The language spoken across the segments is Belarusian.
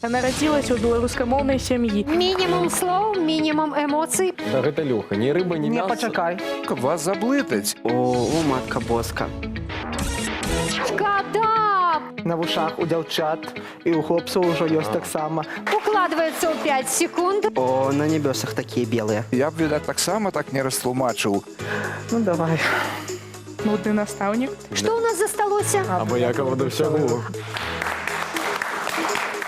Нарадзілася ў беларускамоўнай сям'і. Мінімум слоў, мінімум эмоцый. Да гэта лёгка, ні рыба, ні Не, мяса. пачакай. Каб вас заблытаць. О, матка боска. Шкада! На вушах у дзяўчат і ў хлопцаў ужо ёсць таксама. Укладваецца ў 5 секунд. О, на небёсах такія белыя. Я б, відаць, таксама так не растлумачыў. Ну, давай. Нудны настаўнік. Што ў нас засталося? Абыякова да ўсяго.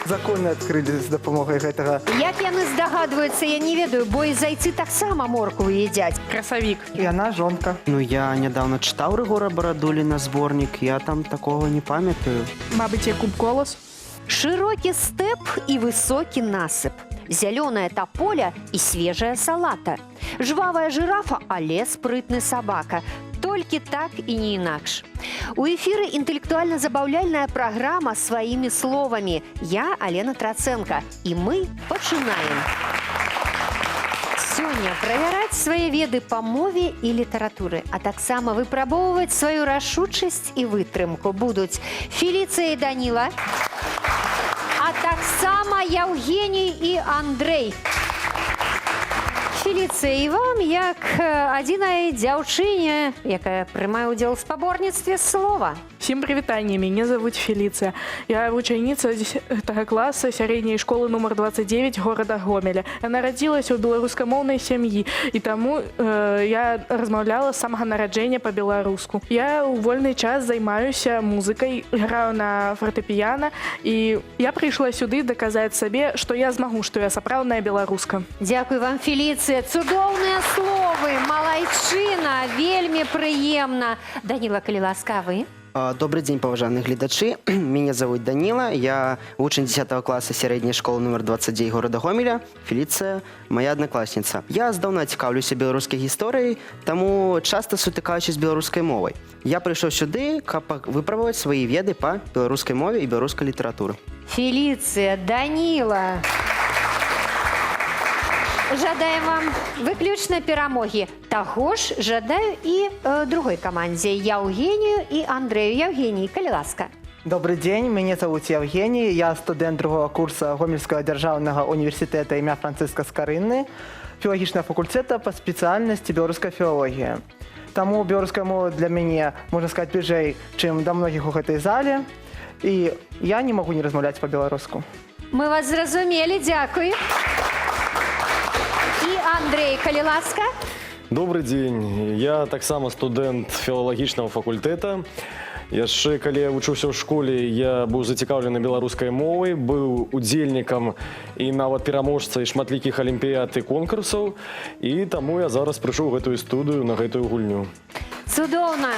Законы адкрылі з дапамогай гэтага. Як яны здагадваюцца, я не ведаю, бо і зайцы таксама моркву едзяць. Красавік. Яна жонка. Ну, я нядаўна чытаў Рыгора Барадуліна зборнік, я там такога не памятаю. Мабыць, Якуб Колас. Шырокі стэп і высокі насып. Зялёная таполя і свежая салата. Жвавая жырафа, але спрытны сабака. Толькі так і не інакш. У эфіры інтэлектуальна-забаўляльная праграма сваімі словамі. Я Алена Трацэнка. І мы пачынаем. Сёння правяраць свае веды па мове і літаратуры, а таксама выпрабоўваць сваю рашучасць і вытрымку будуць Феліцыя і Даніла, а таксама Яўгеній і Андрэй. Феліцыя, і вам, як адзінай дзяўчыне, якая прымае ўдзел у спаборніцтве слова. Всім прывітанне, мяне завуць Феліцыя. Я вучаніца 10 класа сярэдняй школы нумар 29 горада Гомеля. Я нарадзілася ў беларускамоўнай сям'і, і таму я размаўляла з самага нараджэння па-беларуску. Я ў вольны час займаюся музыкай, граю на фартэпіяна, і я прыйшла сюды даказаць сабе, што я змагу, што я сапраўдная беларуска. Дзякуй вам, Феліцыя, цудоўныя словы, малайчына, вельмі прыемна. Даніла, калі ласкавы. Добрый дзень, паважаныя гледачы. Мяне завуць Даніла, я вучань 10 класа сярэдняй школы нумар 29 горада Гомеля. Феліцыя, моя аднакласніца. Я здаўна цікаўлюся беларускай гісторыяй, таму часта сутыкаюся з беларускай мовай. Я прыйшоў сюды, каб выпрабаваць свае веды па беларускай мове і беларускай літаратуры. Феліцыя, Даніла. Жадаем вам выключна перамогі. Таго ж жадаю і другой камандзе Яўгенію і Андрэю. Яўгеній, калі ласка. Добрый дзень, мяне завуць Яўгеній, я студэнт другого курса Гомельскага дзяржаўнага універсітэта імя Францыска Скарынны, філалагічнага факультэта па спецыяльнасці беларуская філалогія. Таму беларуская мова для мяне, можна сказаць, бліжэй, чым да многіх у гэтай зале, і я не магу не размаўляць па-беларуску. Мы вас зразумелі, дзякуй. І Андрэй, калі ласка. Добрый дзень. Я таксама студэнт філалагічнага факультэта. Яшчэ, калі я вучыўся ў школе, я быў зацікаўлены беларускай мовай, быў удзельнікам і нават пераможцай шматлікіх алімпіяд і конкурсаў, і таму я зараз прыйшоў у гэтую студыю на гэтую гульню. Цудоўна.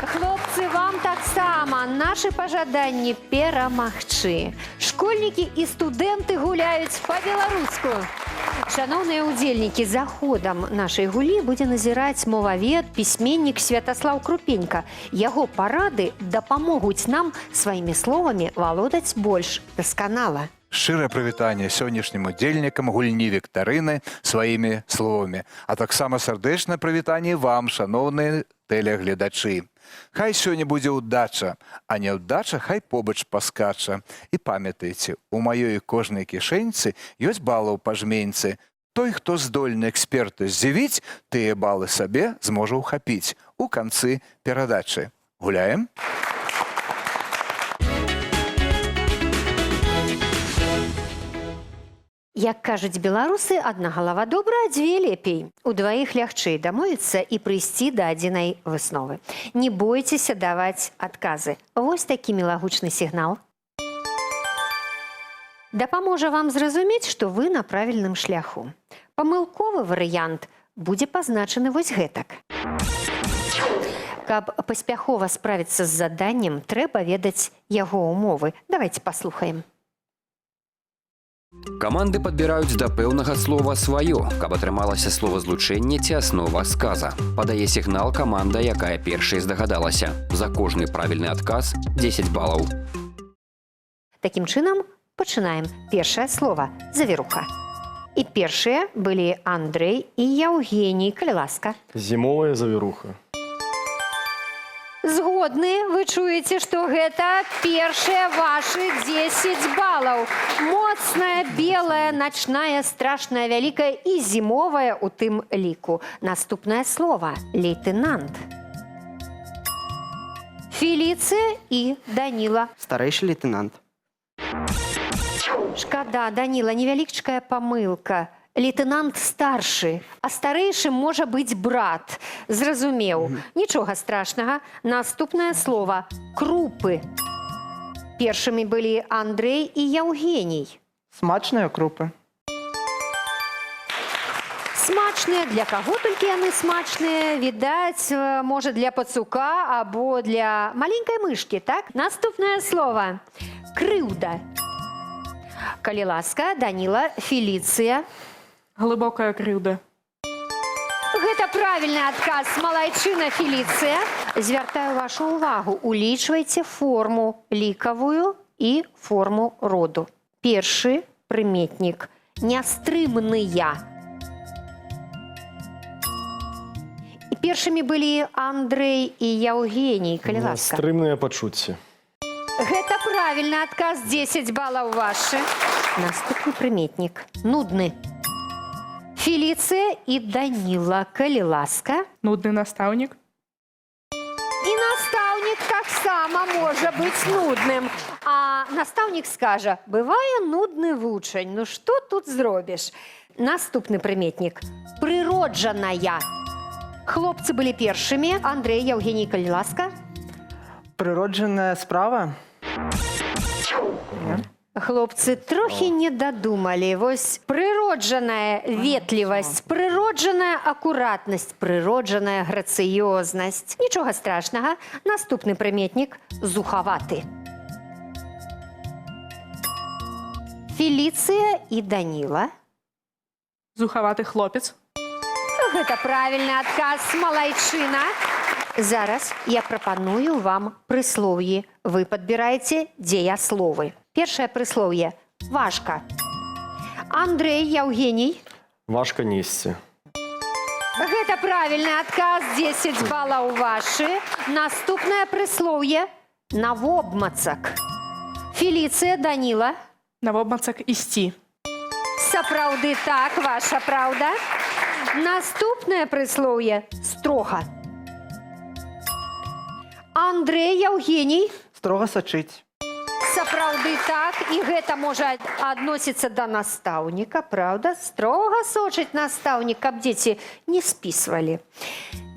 Хлопцы, вам таксама нашы пажаданні перамагчы. Школьнікі і студэнты гуляюць па-беларуску. Шановныя ўдзельнікі, за ходам нашай гулі будзе назіраць мовавед, пісьменнік Святаслаў Крупенька. Яго парады дапамогуць нам сваімі словамі валодаць больш дасканала. Шчырае прывітанне сённяшнім удзельнікам гульні віктарыны сваімі словамі, а таксама сардэчнае прывітанне вам, шаноўныя тэлегледачы. Хай сёння будзе ўдача, а няўдача хай побач паскача. І памятайце, у маёй кожнай кішэньцы ёсць балы ў пажменьцы. Той, хто здольны эксперта здзівіць, тыя балы сабе зможа ўхапіць у канцы перадачы. Гуляем? Як кажуць беларусы, адна галава добра, а дзве лепей. Удваіх лягчэй дамовіцца і прыйсці да адзінай высновы. Не бойцеся даваць адказы. Вось такі мілагучны сігнал. Дапаможа вам зразумець, што вы на правільным шляху. Памылковы варыянт будзе пазначаны вось гэтак. Каб паспяхова справіцца з заданнем, трэба ведаць яго умовы. Давайце паслухаем. Каманды падбіраюць да пэўнага слова сваё, каб атрымалася словазлучэнне ці аснова сказа. Падае сігнал каманда, якая першай здагадалася. За кожны правільны адказ 10 балаў. Такім чынам, пачынаем. Першае слова – завіруха. І першыя былі Андрэй і Яўгеній, калі ласка. Зімовая завіруха. Згодны, вы чуеце, што гэта першыя вашы 10 балаў. Моцная, белая, начная, страшная, вялікая і зімовая у тым ліку. Наступнае слова – лейтенант. Феліцыя і Даніла. Старейший лейтенант. Шкада, Даніла, невялічкая памылка. Лейтенант старшы, а старэйшым можа быць брат. Зразумеў. Нічога страшнага. Наступнае слова – крупы. Першымі былі Андрэй і Яўгеній. Смачныя крупы. Смачныя, для каго толькі яны смачныя, відаць, можа для пацука або для маленькай мышкі, так? Наступнае слова – крыўда. Калі ласка, Даніла, Феліцыя. Глыбокая крыўда. Гэта правільны адказ, малайчына, Феліцыя. Звяртаю вашу увагу, улічвайце форму лікавую і форму роду. Першы прыметнік – нястрымныя. І першымі былі Андрэй і Яўгеній, калі ласка. Стрымныя пачуцці. Гэта правільны адказ, 10 балаў вашы. Наступны прыметнік – нудны. Феліцыя і Даніла, калі ласка. Нудны настаўнік. І настаўнік таксама можа быць нудным. А настаўнік скажа, бывае нудны вучань, ну што тут зробіш? Наступны прыметнік – прыроджаная. Хлопцы былі першымі. Андрэй, Яўгеній, калі ласка. Прыроджаная справа. Хлопцы трохі не дадумалі. Вось прыроджаная ветлівасць, прыроджаная акуратнасць, прыроджаная грацыёзнасць. Нічога страшнага. Наступны прыметнік – зухаваты. Феліцыя і Даніла. Зухаваты хлопец. Гэта правільны адказ, малайчына. Зараз я прапаную вам прыслоўі. Вы падбіраеце дзеясловы. Першае прыслоўе – важка. Андрэй, Яўгеній. Важка несці. Гэта правільны адказ, 10 балаў вашы. Наступнае прыслоўе – навобмацак. Феліцыя, Даніла. Навобмацак ісці. Сапраўды так, ваша праўда. Наступнае прыслоўе – строга. Андрэй, Яўгеній. Строга сачыць. Сапраўды так, і гэта можа адносіцца да настаўніка, праўда? Строга сочыць настаўнік, каб дзеці не спісвалі.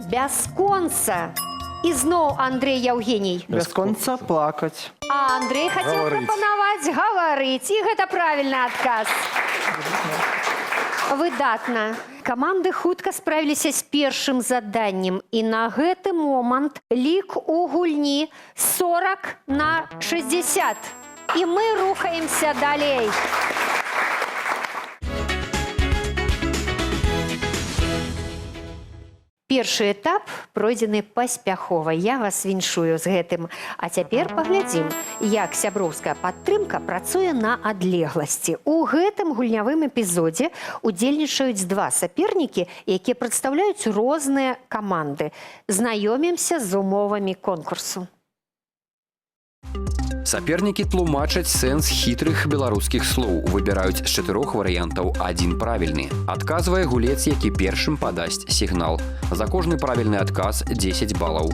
Бясконца. І зноў Андрэй, Яўгеній. Бясконца плакаць. А Андрэй хацеў Гаварыць. прапанаваць гаварыць, і гэта правільны адказ. Выдатна. Каманды хутка справіліся з першым заданнем, і на гэты момант лік у гульні 40-60. І мы рухаемся далей. Першы этап пройдзены паспяхова. Я вас віншую з гэтым. А цяпер паглядзім, як сяброўская падтрымка працуе на адлегласці. У гэтым гульнявым эпізодзе удзельнічаюць два сапернікі, якія прадстаўляюць розныя каманды. Знаёмімся з умовамі конкурсу. Сапернікі тлумачаць сэнс хітрых беларускіх слоў, выбіраюць з 4 варыянтаў адзін правільны. Адказвае гулец, які першым падасць сігнал. За кожны правільны адказ 10 балаў.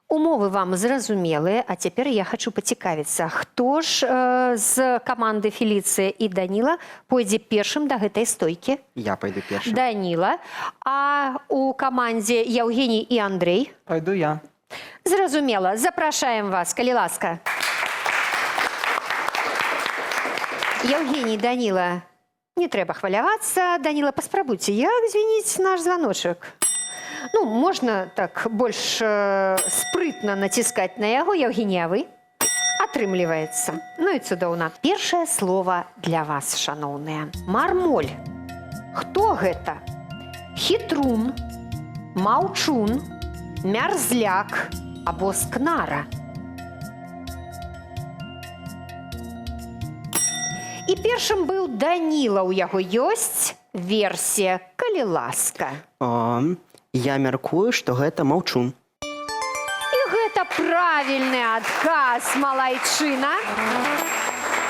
Умовы вам зразумелыя, а цяпер я хачу пацікавіцца, хто ж з каманды Феліцыя і Даніла пойдзе першым да гэтай стойкі? Я пойду першим. Даніла. А у камандзе Яўгеній і Андрэй? Пойду я. Зразумела. Запрашаем вас, калі ласка. Яўгеній, Даніла, не трэба хвалявацца. Даніла, паспрабуйце, як звініць наш званочак? Ну, можна так больш спрытна націскаць на яго, Яўгенія, вы? Атрымліваецца. Ну і цудоўна. Першае слова для вас, шаноўныя. Мармоль. Хто гэта? Хітрун, маўчун, мярзляк або скнара. І першым быў Даніла. У яго ёсць версія, калі ласка. Я мяркую, што гэта маўчун. правильный адказ, малайчына.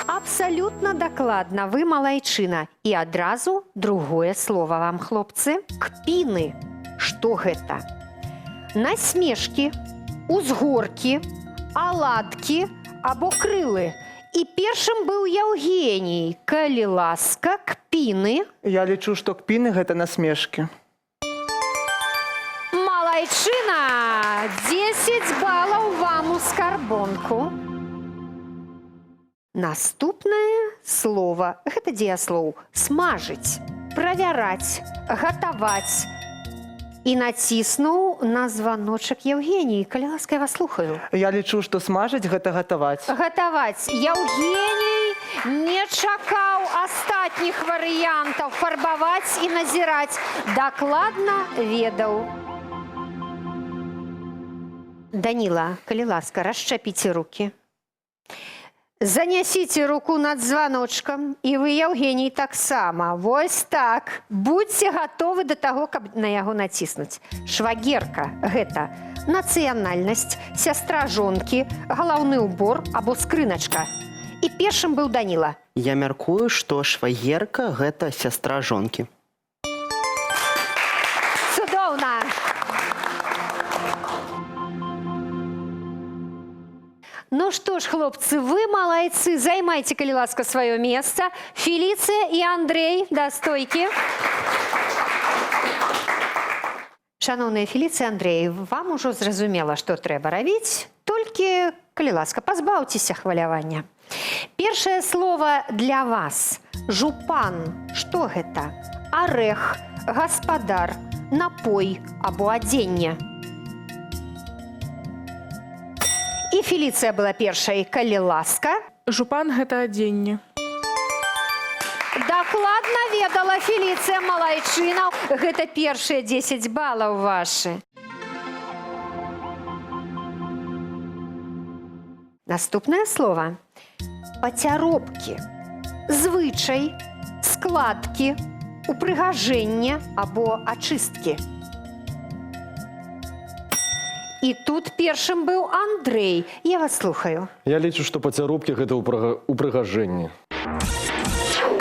Абсолютно дакладна, вы малайчына. І адразу другое слово вам, хлопцы. Кпіны. Што гэта? Насмешкі, узгоркі, аладкі або крылы. І першым быў Яўгеній. Калі ласка, кпіны. Я лічу, што кпіны гэта насмешкі. Малайчына! 10 балаў вам у скарбонку. Наступнае слово – гэта дзеяслоў смажыць, правяраць, гатаваць. І націснуў на званочак Яўгеній. Калі ласка, я вас слухаю. Я лічу, што смажыць гэта гатаваць. Гатаваць. Яўгеній не чакаў астатніх варыянтаў фарбаваць і назіраць. Дакладна ведаў. Даніла, калі ласка, расчапіце рукі. Занясіце руку над званочкам, і вы, Яўгеній, таксама. Вось так. Будьце гатовы да таго, каб на яго націснуць. Швагерка – гэта нацыянальнасць, сястра жонкі, галаўны ўбор або скрыначка. І першым быў Даніла. Я мяркую, што швагерка гэта сястра жонкі. Цудоўна! Ну што ж, хлопцы, вы малайцы, займайце, калі ласка, сваё месца. Феліцыя і Андрэй, да стойкі. Шановныя Феліцыя, Андрэй, вам ужо зразумела, што трэба рабіць, толькі, калі ласка, пазбаўцеся хвалявання. Першае слово для вас. Жупан. Што гэта? Арэх, гаспадар, напой або адзенне. І Феліцыя была першай, калі ласка. Жупан – гэта адзенне. Дакладна ведала Феліцыя, малайчына. Гэта першыя 10 балаў вашы. Наступнае слово. Пацяробкі. Звычай, складкі, упрыгажэнне або ачысткі. І тут першым быў Андрэй. Я вас слухаю. Я лічу, што пацяробкі гэта упрыгажэнне.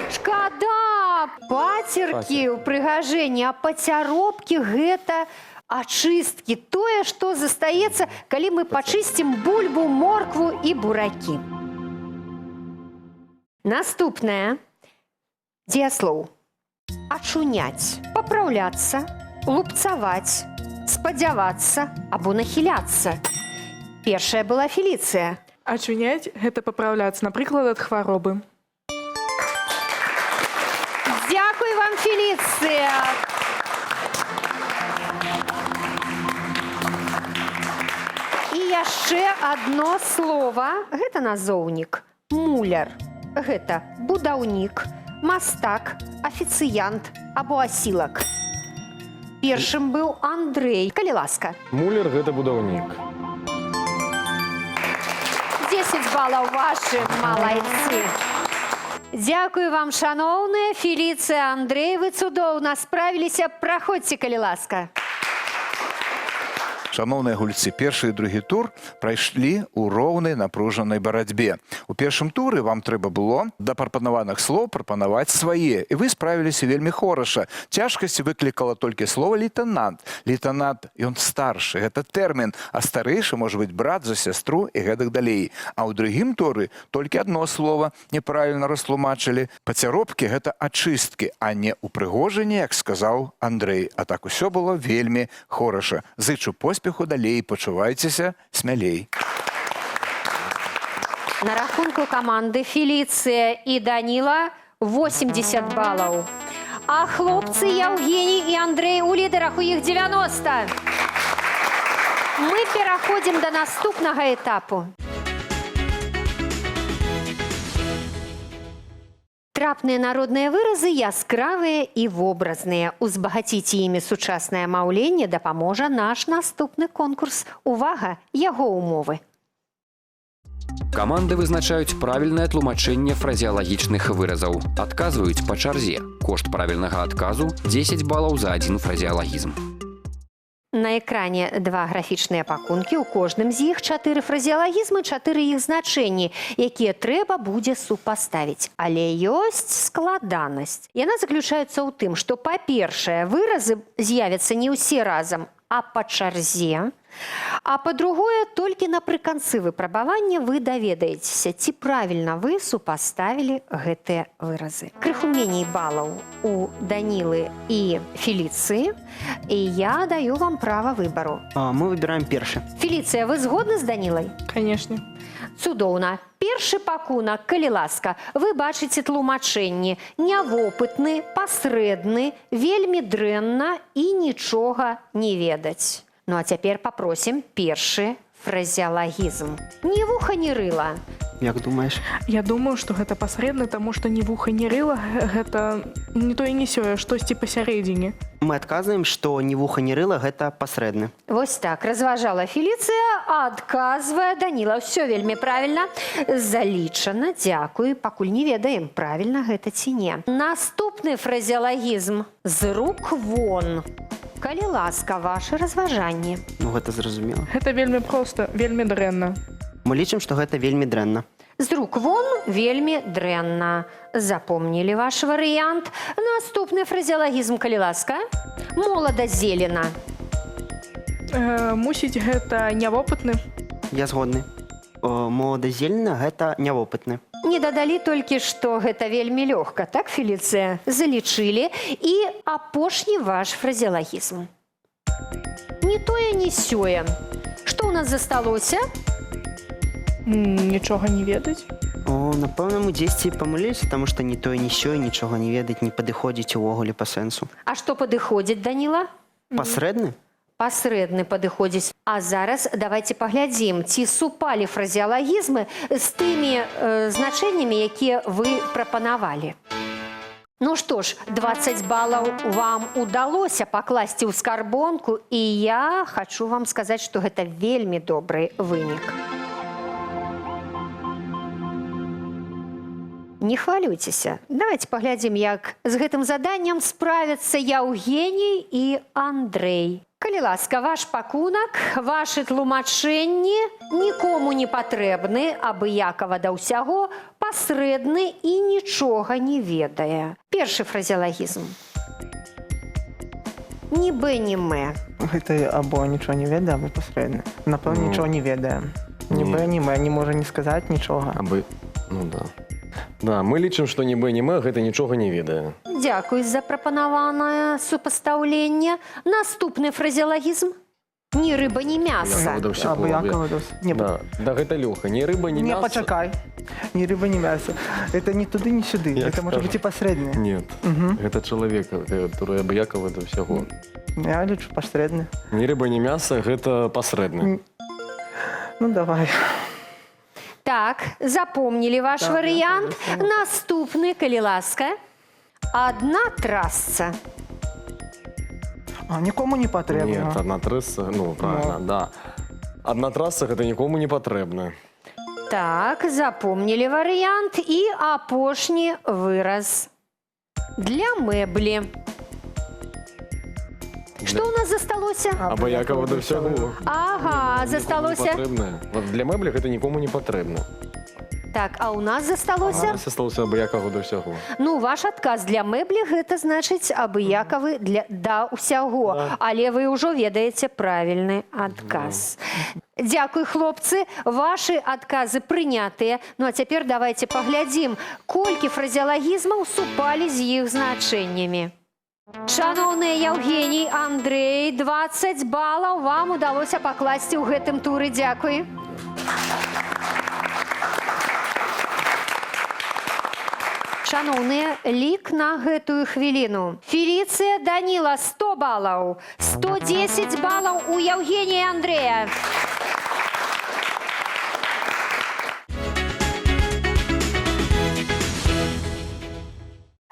Шкада! Пацеркі, упрыгажэнне, а пацяробкі гэта ачысткі. Тое, што застаецца, калі мы пачысцім бульбу, моркву і буракі. Наступнае. Дзеяслоў. Ачуняць, папраўляцца, лупцаваць, спадзявацца або нахіляцца. Першая была Феліцыя. Ачуняць – гэта папраўляцца, напрыклад, ад хваробы. Дзякуй вам, Феліцыя! І яшчэ адно слова. Гэта назоўнік. Муляр. Гэта будаўнік, мастак, афіцыянт або асілак. Першым быў Андрэй. Калі ласка. Муляр гэта будаўнік. 10 балаў вашы, малайцы. Дзякую вам, шаноўныя. Феліцыя, Андрэй, вы цудоўна справіліся. Праходзьце, калі ласка. Шановныя гульцы, першы і другі тур прайшлі ў роўнай напружанай барацьбе. У першым туры вам трэба было да прапанаваных слоў прапанаваць свае, і вы справіліся вельмі хораша. Цяжкасць выклікала толькі слова лейтенант. Лейтенант, ён старшы, гэта тэрмін, а старэйшы можа быць брат за сястру і гэтак далей. А ў другім туры толькі адно слова неправільна растлумачылі. Пацяробкі гэта ачысткі, а не упрыгожанне, як сказаў Андрэй. А так усё было вельмі хораша. Зычу поспеху далей, пачувайцеся смялей. На рахунку каманды Феліцыя і Даніла 80 балаў. А хлопцы Яўгеній і Андрэй у лідарах, у іх 90. Мы пераходзім да наступнага этапу. Трапныя народныя выразы яскравыя і вобразныя. Узбагаціць імі сучаснае маўленне дапаможа наш наступны конкурс. Увага, яго умовы. Каманды вызначаюць правільнае тлумачэнне фразеалагічных выразаў. Адказваюць па чарзе. Кошт правільнага адказу – 10 балаў за адзін фразеалагізм. На экране два графічныя пакункі, у кожным з іх 4 фразеалагізмы, 4 іх значэнні, якія трэба будзе супаставіць. Але ёсць складанасць. Яна заключаецца ў тым, што, па-першае, выразы з'явяцца не ўсе разам, а па чарзе. А па-другое, толькі напрыканцы выпрабавання вы даведаецеся, ці правільна вы супаставілі гэтыя выразы. Крыху меней балаў у Данілы і Феліцыі, і я даю вам права выбару. Мы выбираем першы. Феліцыя, вы згодны з Данілай? Конечно. Цудоўна. Першы пакунак, калі ласка, вы бачыце тлумачэнні. Нявопытны, пасрэдны, вельмі дрэнна і нічога не ведаць. Ну а цяпер папросім першы фразеалагізм. Ні вуха, ні рыла. Як думаеш? Я думаю, што гэта пасрэдна, таму што ні вуха, ні рыла, гэта не тое, не сёе, штосьці пасярэдзіне. Мы адказваем, што ні вуха, ні рыла гэта пасрэдны. Вось так, разважала Феліцыя, адказвае Даніла. Ўсё вельмі правільна. Залічана, дзякуй, пакуль не ведаем, правільна гэта ці не. Наступны фразеалагізм. З рук вон. Калі ласка, вашы разважанні. Ну, гэта зразумела. Гэта вельмі проста, вельмі дрэнна. Мы лічым, што гэта вельмі дрэнна. З рук вон вельмі дрэнна. Запомнілі ваш варыянт. Наступны фразеалагізм, калі ласка. Молада зелена. Мусіць, гэта нявопытны. Я згодны. Молада-зелена гэта нявопытны. Не дадалі толькі, што гэта вельмі лёгка, так, Феліцыя? Залічылі. І апошні ваш фразеалагізм. Не тое, не сёе. Што ў нас засталося? Нічога не ведаць. Напэўна, мы дзесьці памыліліся, таму што ні тое, ні сёе, нічога не ведаць, не падыходзіць увогуле па сэнсу. А што падыходзіць, Даніла? Пасрэдны? Пасрэдны падыходзіць. А зараз давайце паглядзім, ці супалі фразеалагізмы з тымі значэннямі, якія вы прапанавалі. Ну што ж, 20 балаў вам удалося пакласці ў скарбонку, і я хачу вам сказаць, што гэта вельмі добры вынік. Не хвалюйцеся. Давайте паглядзім, як з гэтым заданнем справяцца Яўгеній і Андрэй. Калі ласка, ваш пакунак, вашы тлумачэнні нікому не патрэбны, абыякава да ўсяго, пасрэдны і нічога не ведае. Першы фразеалагізм. Ні бэ, ні мэ. Гэта або нічого не ведае, або пасрэдны. Напэўна, нічого не ведае. Ні бэ, ні мэ, не можа не сказаць нічога. Абы... Ну да. Да, мы лічым, што ні бэ, ні мэ гэта нічога не ведае. Дзякуй за прапанаванае супастаўленне. Наступны фразеалагізм. Ні рыба, ні мяса. Абыякава да ўсяго. Не, Да, гэта лёгка. Ні рыба, ні не, мяса. пачакай. Ні рыба, ні мяса. Это не туды, ні сюды. Як Это можа скажаш. быць і пасрэдны. Нет, гэта чалавек, который абыякава да ўсяго. Я лічу пасрэдны. Ні рыба, ні мяса гэта пасрэдны. Ну, давай. Так, запомнілі ваш Так, варыянт. дякую. Наступны, калі ласка. Адна трасца. А, нікому не Нет, патрэбна. одна трасса, ну, правильно, да. Одна трасса гэта нікому не патрэбна. Так, запомнілі варыянт. І апошні выраз. Для мэблі. Што ў нас засталося? Абыякава да ўсяго. Ага, засталося. Вот для мэблі гэта нікому не патрэбна. Так, а ў нас засталося? Засталося абыякава да ўсяго. Ну, ваш адказ для мэблі гэта значыць абыякавы да ўсяго. Але вы ўжо ведаеце правільны адказ. Дзякуй, хлопцы, вашы адказы прынятыя. Ну а цяпер давайте паглядзім, колькі фразеалагізмаў супалі з іх значэннямі. Шановныя Яўгеній, Андрэй, 20 балаў вам удалося пакласці ў гэтым туры. Дзякуй. Шановныя, лік на гэтую хвіліну. Феліцыя, Даніла, 100 балаў. 110 балаў у Яўгенія і Андрэя.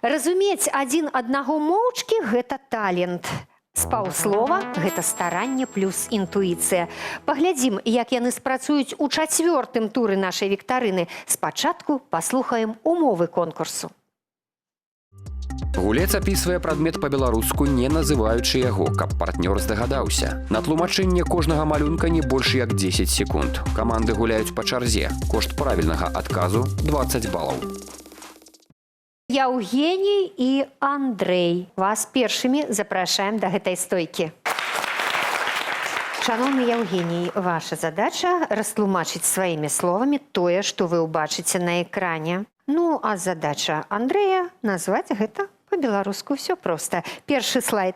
Разумець адзін аднаго моўчкі – гэта талент. З паўслова – гэта старанне плюс інтуіцыя. Паглядзім, як яны спрацуюць у чацвёртым туры нашай віктарыны. Спачатку паслухаем умовы конкурсу. Гулец апісвае прадмет па-беларуску, не называючы яго, каб партнёр здагадаўся. На тлумачэнне кожнага малюнка не больш як 10 секунд. Каманды гуляюць па чарзе. Кошт правільнага адказу 20 балаў. Яўгеній і Андрэй. Вас першымі запрашаем да гэтай стойкі. Шановны Яўгеній, ваша задача растлумачыць сваімі словамі тое, што вы ўбачыце на экране. Ну, а задача Андрэя назваць гэта па-беларуску. Всё проста. Першы слайд.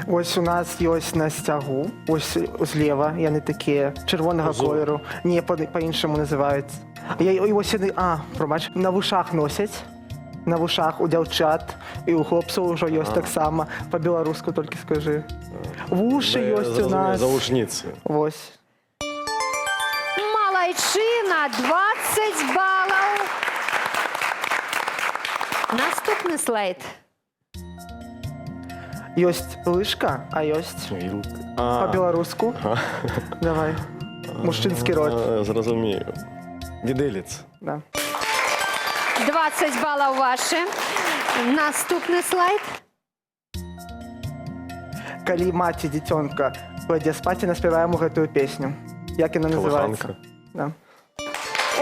Ось у нас ёсць на сцягу, ось злева, яны такія чырвонага Узор. колеру. Не, па-іншаму называюць. І ось яны, пробач, на вушах носяць. На вушах у дзяўчат і у хлопцаў ужо ёсць таксама. Па-беларуску толькі скажы. Вушы ёсць у нас. Заушніцы. Вось. Малайчына, 20 балаў. Наступны слайд. Ёсць лыжка, а ёсць па-беларуску. Давай. Мужчынскі род. Зразумею. Відэлец. Да. 20 балаў вашы. Наступны слайд. Калі маці дзіцёнка пойдзе спаць, і наспяваем у гэтую песню. Як яна называецца? Да.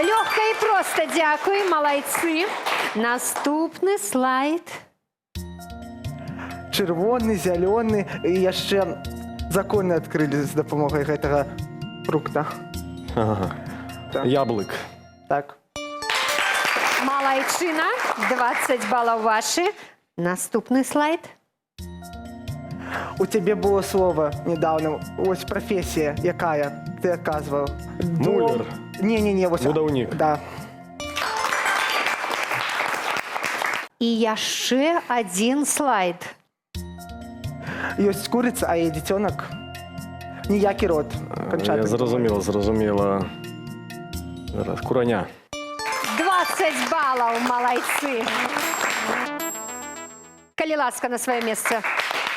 Лёгка і проста, дзякуй, малайцы. Наступны слайд. Чырвоны, зялёны і яшчэ законы адкрылі з дапамогай гэтага фрукта. Так. Яблык. Так. Малайчына, 20 балаў вашы. Наступны слайд. У цябе было слова недавно, ось прафесія, якая ты аказваў? Муляр. Не, вось. Будаўнік. Да. І яшчэ адзін слайд. Ёсць курыца, а яе дзіцёнак. Ніякі род. Я зразумела. Зараз, кураня. 20 балаў, малайцы. Калі ласка, на сваё месца.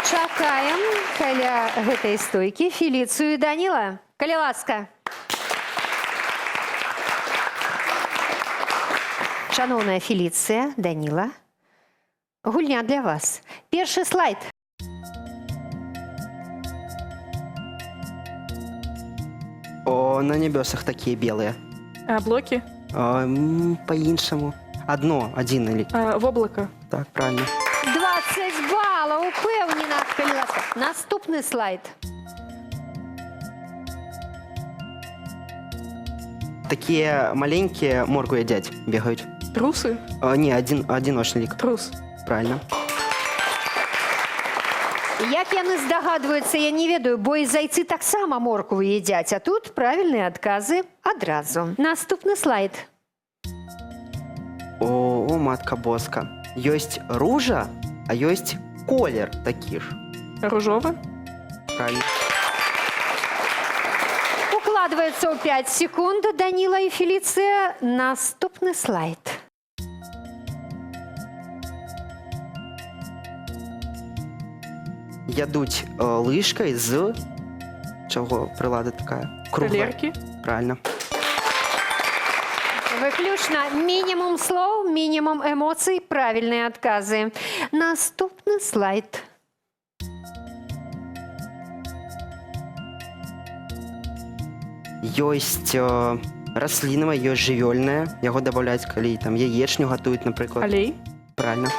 Чакаем каля гэтай стойкі Феліцыю і Даніла. Калі ласка. Шановная Феліцыя, Даніла, гульня для вас. Першы слайд. О, на небесах такие белые. Блоки? По-іншаму. Один или... В облако. Так, правильно. 20 балаў, упэўнена, калі ласка. Наступны слайд. Такие маленькие моргу едят, бегают. Трусы? Не, одиночный лик. Трус. Правильно. Як яны здагадваюцца, я не ведаю, бо і зайцы таксама моркву едяць, а тут правільныя адказы адразу. Наступны слайд. О, матка боска. Есть ружа, а есть колер такі ж. Ружовый? Правильно. Укладваецца ў 5 секунд, Даніла і Феліцыя. Наступны слайд. Ядуть лыжкой з... Чого прилада такая? Круглая. Талерки? Правильно. Выключна мінімум слоў, мінімум эмоцый, правільныя адказы. Наступны слайд. Ёсць раслінавая, ёсць жывёльная. Яго дабаўляць, калі там яечню гатуюць, напрыклад. Алей? Правильно.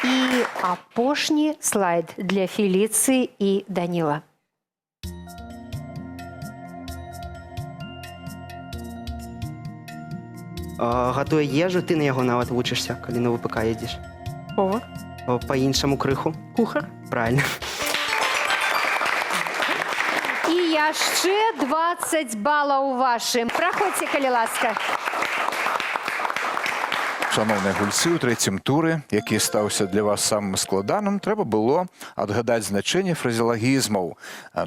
І апошні слайд для Феліцыі і Даніла. Гатуе ежу, ты на яго нават вучышся, калі на ВПК едзеш. Повар? Па-іншаму крыху. Кухар? Правильно. І яшчэ 20 балаў вашым. Праходзьце, калі ласка. Шановныя гульцы, у трэцім туры, які стаўся для вас самым складаным, трэба было адгадаць значэнне фразеологізмаў.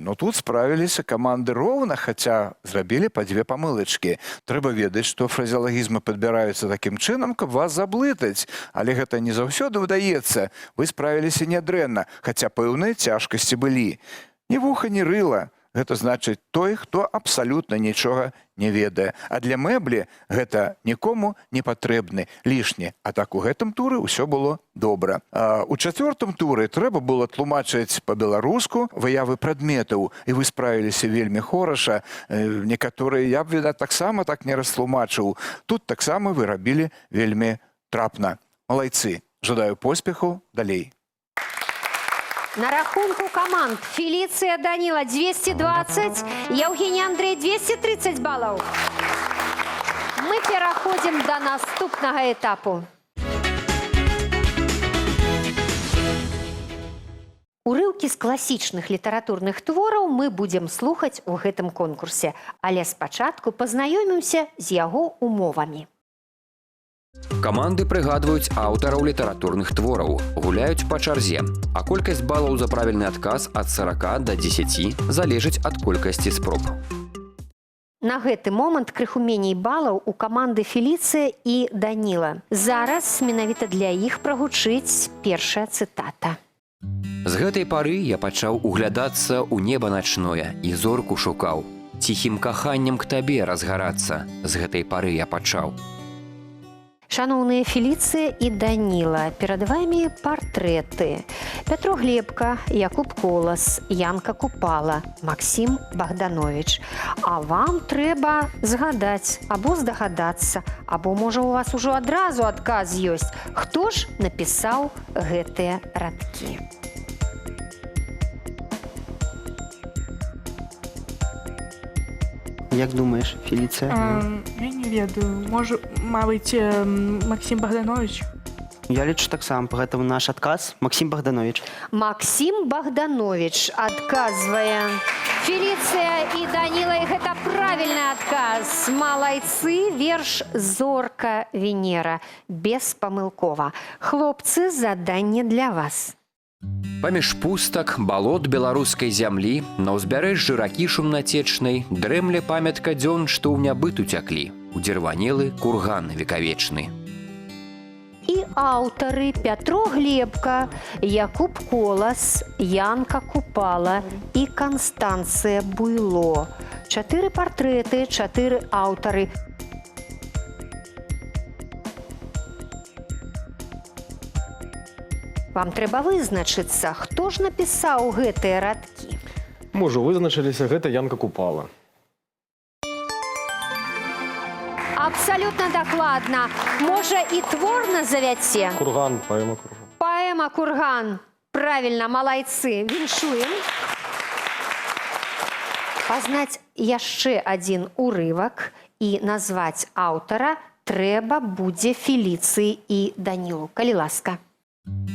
Но тут справіліся каманды роўна, хаця зрабілі па 2 памылачкі. Трэба ведаць, што фразеологізмы падбіраюцца такім чынам, каб вас заблытаць. Але гэта не заўсёды ўдаецца. Вы справіліся нядрэнна, хаця пэўныя цяжкасці былі. Ні вуха, ні рыла. гэта значыць той, хто абсалютна нічога не ведае. А для мэблі гэта нікому не патрэбны лішні. А так у гэтым туры ўсё было добра. У чацвёртым туры трэба было тлумачыць па-беларуску выявы прадметаў, і вы справіліся вельмі хораша. Некаторыя я б, відаць, таксама так не растлумачыў. Тут таксама вы рабілі вельмі трапна. Малайцы, жадаю поспеху, далей. На рахунку команд Фелиция Данила 220, Евгений Андрей 230 баллов. Мы переходим до наступного этапу. Урыўкі з класічных літаратурных твораў мы будем слухаць у гэтым конкурсе, але спачатку пазнаёмімся з яго умовамі. Каманды прыгадваюць аўтараў літаратурных твораў, гуляюць па чарзе, а колькасць балаў за правільны адказ ад 40 до 10 залежыць ад колькасці спроб. На гэты момант крыху меней балаў у каманды Феліцыя і Даніла. Зараз менавіта для іх прагучыць першая цытата. З гэтай пары я пачаў углядацца ў неба начное і зорку шукаў. Ціхім каханнем к табе разгарацца. З гэтай пары я пачаў. Шановные Фелиция и Данила, перед вами портреты. Петро Глебка, Якуб Колас, Янка Купала, Максим Богданович. А вам трэба згадаць, або здагадацца, або, можа, у вас ужо адразу адказ ёсць. Хто ж напісаў гэтыя радкі? Як думаешь, Фелиция? Я не ведаю. Можа, мабыць, Максим Богданович? Я лічу таксама, поэтому наш адказ Максим Богданович. Максим Богданович адказвае. Фелиция и Данила, и гэта правильный адказ. Малайцы, верш «Зорка Венера». Беспамылкова. Хлопцы, заданне для вас. Паміж пустак, балот беларускай зямлі, на ўзбярэжжы ракі шумнацечнай дрэмле памятка дзён, што ў нябыт уцяклі. Удзірванелы курган векавечны. І аўтары Пятро Глебка, Якуб Колас, Янка Купала і Канстанцыя Буйло. 4 партрэты, 4 аўтары. Вам трэба вызначыцца, хто ж напісаў гэтыя радкі. Мы ўжо вызначыліся, гэта Янка Купала. Абсолютно дакладна. Можа, і твор назавяце? Курган, паэма Курган. Паэма «Курган». Правильно, малайцы. Віншуем. Пазнаць яшчэ адзін урывак і назваць аўтара трэба будзе Феліцыі і Данілу. Калі ласка.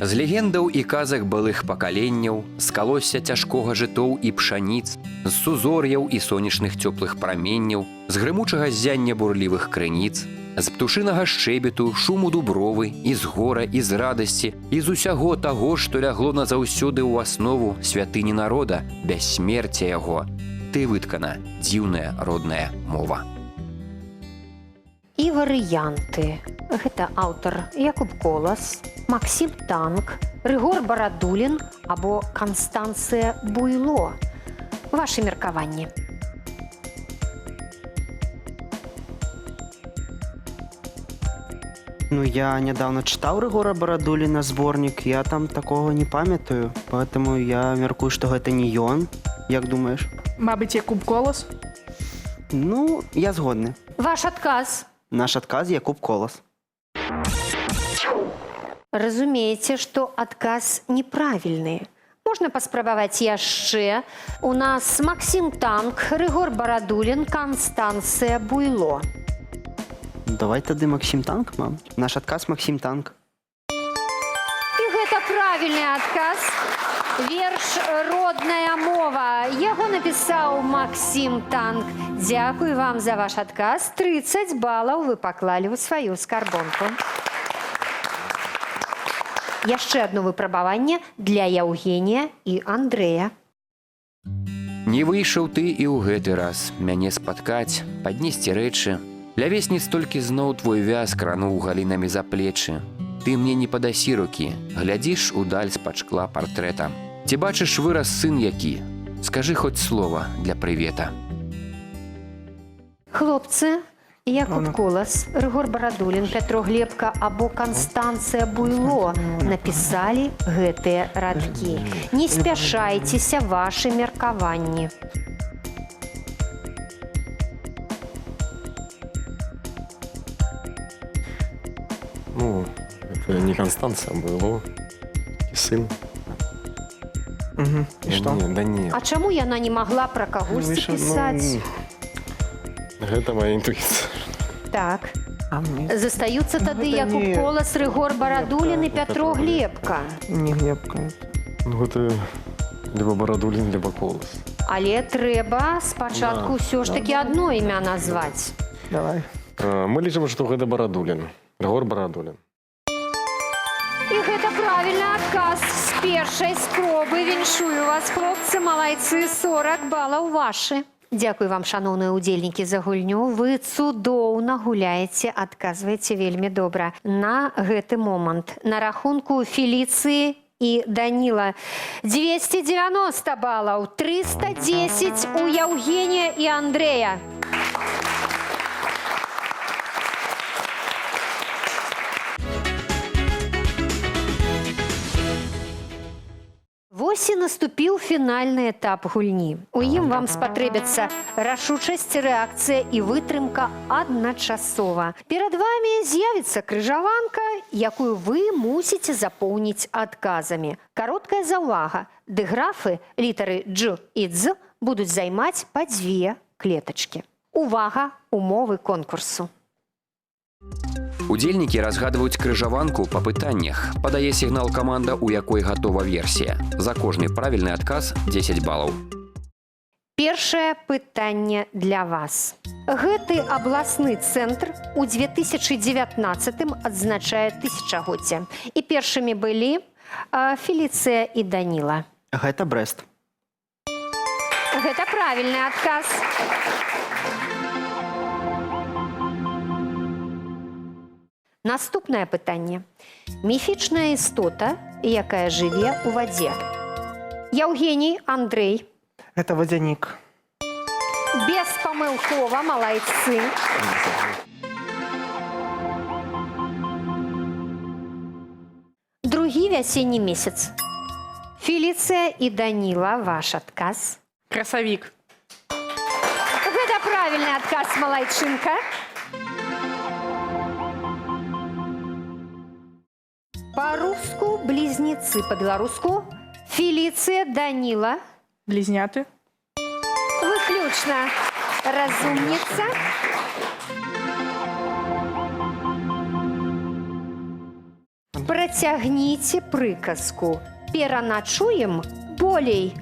З легендаў і казак былых пакаленняў, з калосся цяжкога жытоў і пшаніц, з сузор'яў і сонечных цёплых праменняў, з грымучага ззяння бурлівых крыніц, з птушынага шчэбету, шуму дубровы, і з гора, і з радасці, і з усяго таго, што лягло назаўсёды ў аснову святыні народа, бяссмерця яго. Ты выткана, дзіўная родная мова. І варыянты. Гэта аўтар Якуб Колас, Максим Танк, Рыгор Барадулін або Канстанцыя Буйло. Вашы меркаванні. Ну, я недавно читал Рыгора Барадуліна зборнік, я там такого не памятаю, поэтому я меркую, что гэта не ён. Як думаешь? Мабыць, Якуб Колас? Ну, я згодны. Ваш адказ. Наш адказ Якуб Колас. Разумееце, што адказ неправільны. Можна паспрабаваць яшчэ. У нас Максим Танк, Рыгор Барадулін, Канстанцыя Буйло. Давай тады Максим Танк, мам. Наш адказ Максим Танк. І гэта правільны адказ. Верш «Родная мова». Яго напісаў Максим Танк. Дзякуй вам за ваш адказ. 30 балаў вы паклалі ў сваю скарбонку. Яшчэ адно выпрабаванне для Евгения і Андрэя. Не выйшаў ты і ў гэты раз мяне спаткаць, паднесці рэчы. Ля весніц толькі зноў твой вяз крануў галінамі за плечы. Ты мне не падасі рукі, глядзіш удаль з-пад шкла партрэта. Ці бачыш выраз сын які? Скажи хоть слово для привета. Хлопцы, Якуб Колас, Рыгор Барадулін, Пятро Глебка або Канстанцыя Буйло напісалі гэтыя радкі. Не спяшайцеся вашы меркаванні. Ну, это не Констанция, а было. И сын. Мгм. И Да что? нет, да нет. А чаму яна не магла пра кагосьці ну, пісаць? Это моя интуиция. Так. А мне Застаюцца тады гэта Якуб не- Колас, Рыгор Барадулін і Глебка, Пятро Пятро Глебка. не Глебка. Ну, это либо Бородулин, либо Колос. Але трэба спачатку Да, ўсё ж да. такі адно імя назваць. Давай. Мы лічым, што гэта Бородулин. Рыгор Бородулин. І гэта правільны адказ з першай спробы. Віншую вас, хлопцы, малайцы, 40 балаў вашы. Дзякуй вам, шаноўныя ўдзельнікі, за гульню. Вы цудоўна гуляеце, адказваеце вельмі добра. На гэты момант на рахунку Феліцыі і Даніла 290 балаў, 310 у Яўгенія і Андрэя. Вось і наступіў фінальны этап гульні. У ім вам спатрэбяцца рашучасць, рэакцыя і вытрымка адначасова. Перад вамі з'явіцца крыжаванка, якую вы мусіце запоўніць адказамі. Кароткая заўвага. Дыграфы, літары «дж» і «дз» будуць займаць па 2 клетачкі. Увага, умовы конкурсу. Удзельнікі разгадваюць крыжаванку па пытаннях. Падае сігнал каманда, у якой гатова версія. За кожны правільны адказ 10 балаў. Першае пытанне для вас. Гэты абласны цэнтр у 2019 адзначае тысячагоддзе. І першымі былі Феліцыя і Даніла. Гэта Брэст. Гэта правільны адказ. Наступнае пытанне. Міфічная істота, якая жыве ў вадзе. Яўгеній, Андрэй. Это водяник. Беспамылкова, малайцы. Другі вясенні месяц. Феліцыя і Даніла, ваш адказ. Красавік. Гэта правільны адказ, малайчынка. Па-руску близнецы, па-беларуску Феліцыя, Даніла. Близняты. Выключна разумніца. Працягніце прыказку. Пераначуем болей.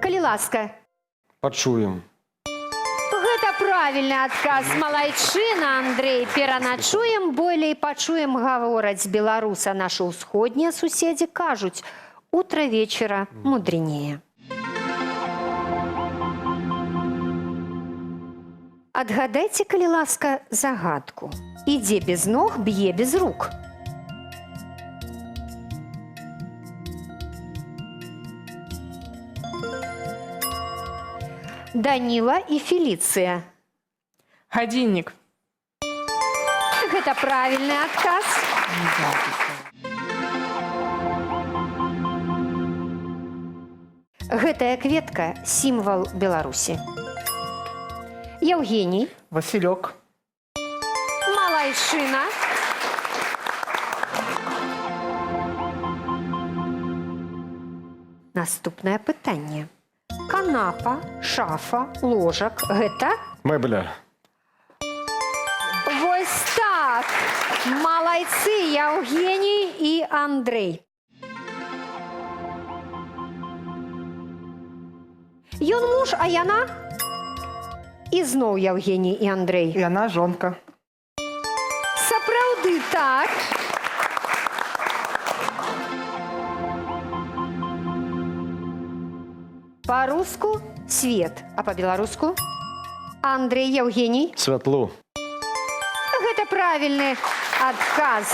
Калі ласка. Пачуем. Гэта правільны адказ, малайчына, Андрэй. Пераначуем, болей пачуем, гавораць беларуса. Нашы ўсходнія суседзі кажуць: утра вечара мудренее. Адгадайце, калі ласка, загадку. Ідзе без ног, б'е без рук. Даніла і Феліцыя. Годинник. Гэта правільны адказ. Гэтая кветка – сімвал Беларусі. Яўгеній. Василек. Малайчына. Наступнае пытанне. Канапа, шафа, ложак – гэта? Мэбля. Вось так! Малайцы, Яўгеній і Андрэй. Ён муж, а яна? І зноў Яўгеній і Андрэй. И она жонка. Сапраўды так. Па-руску свет, а па-беларуску Андрэй, Яўгеній. Святло. Гэта правільны адказ.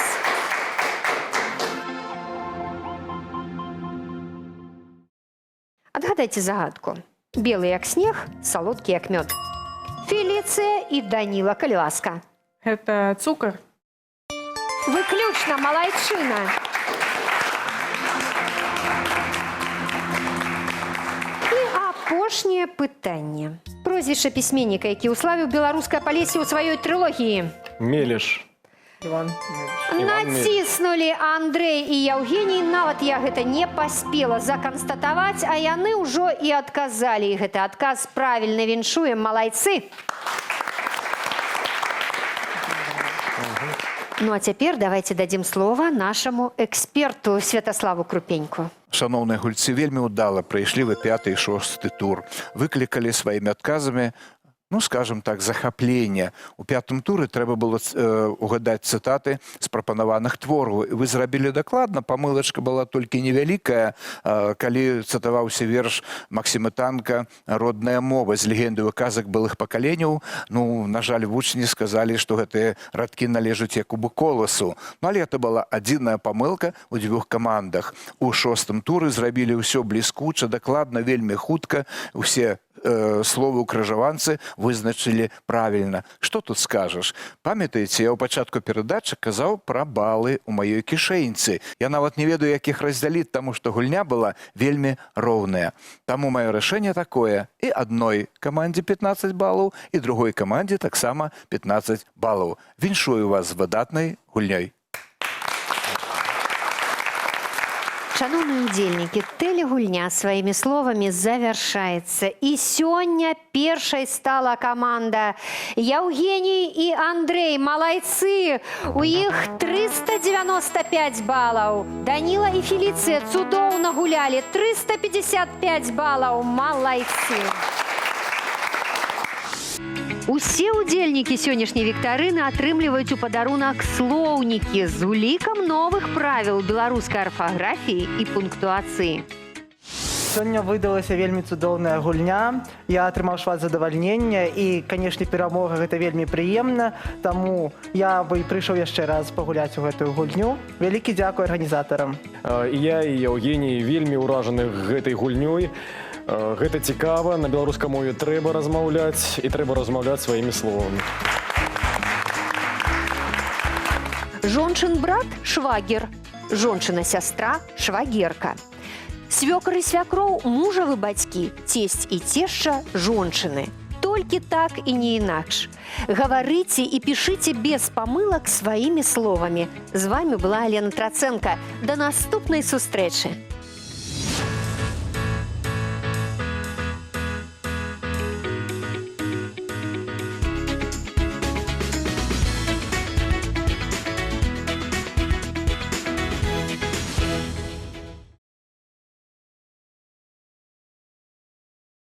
Адгадайце загадку. Белы як снег, салодкі як мёд. Феліцыя і Даніла, калі ласка. Это цукор. Выключна, малайчына. І апошняе пытанне. Прозвішча пісьменніка, які ўславіў беларускае палесе ў сваёй трылогіі. Мелеш. Иван. Іван Націснулі Андрэй і Яўгеній, нават я гэта не паспела заканстатаваць, а яны ўжо і адказалі. І гэты адказ правільна віншуем, малайцы. Ну а цяпер давайте дадзім слова нашаму эксперту Святаславу Крупеньку. Шановныя гульцы, вельмі ўдала прайшлі вы 5-й і 6-й тур. Выклікалі сваімі адказамі, ну, скажем так, захаплення. У 5-м туры трэба было угадаць цытаты з прапанаваных твораў. Вы зрабілі дакладна, памылачка была толькі невялікая, калі цытаваўся верш Максіма Танка «Родная мова» з легендаю казак былых пакаленняў. Ну, на жаль, вучні сказалі, што гэтыя радкі належаць Якубу Коласу. Ну, але гэта была адзіная памылка ў 2 камандах. У 6-м туры зрабілі ўсё бліскуча, дакладна, вельмі хутка. Усе словы ў крыжаванцы вызначылі правільна. Што тут скажаш? Памятаеце, я ў пачатку перадачы казаў пра балы ў маёй кішэньцы. Я нават не ведаю, як іх раздзяліць, таму што гульня была вельмі роўная. Таму маё рашэнне такое: і адной камандзе 15 балаў, і другой камандзе таксама 15 балаў. Віншую вас з выдатнай гульнёй. Шановныя удзельнікі, тэлегульня сваімі словамі завяршаецца. І сёння першай стала каманда Яўгеній і Андрэй. Малайцы! У іх 395 балаў. Даніла і Феліцыя цудоўна гулялі. 355 балаў. Малайцы! Усе удзельнікі сённяшняй віктарыны атрымліваюць у падарунак слоўнікі з улікам новых правіл беларускай арфаграфіі і пунктуацыі. Сёння выдалася вельмі цудоўная гульня. Я атрымаў шмат задавальнення і, канешне, перамога гэта вельмі прыемна. Таму я бы прыйшоў яшчэ раз пагуляць у гэтую гульню. Вялікі дзякуй арганізатарам. І я, і Яўгеній вельмі ўражаны гэтай гульнёй. Гэта цікава, на беларускай мове трэба размаўляць, і трэба размаўляць сваімі словамі. Жончын брат – швагер, жончына сястра – швагерка. Свёкар і свякроў – мужавы бацькі, цесць і цешча – жончыны. Толькі так і не інакш. Гаварыце і пішыце без памылак сваімі словамі. З вамі была Алена Трацэнка. Да наступнай сустрэчы!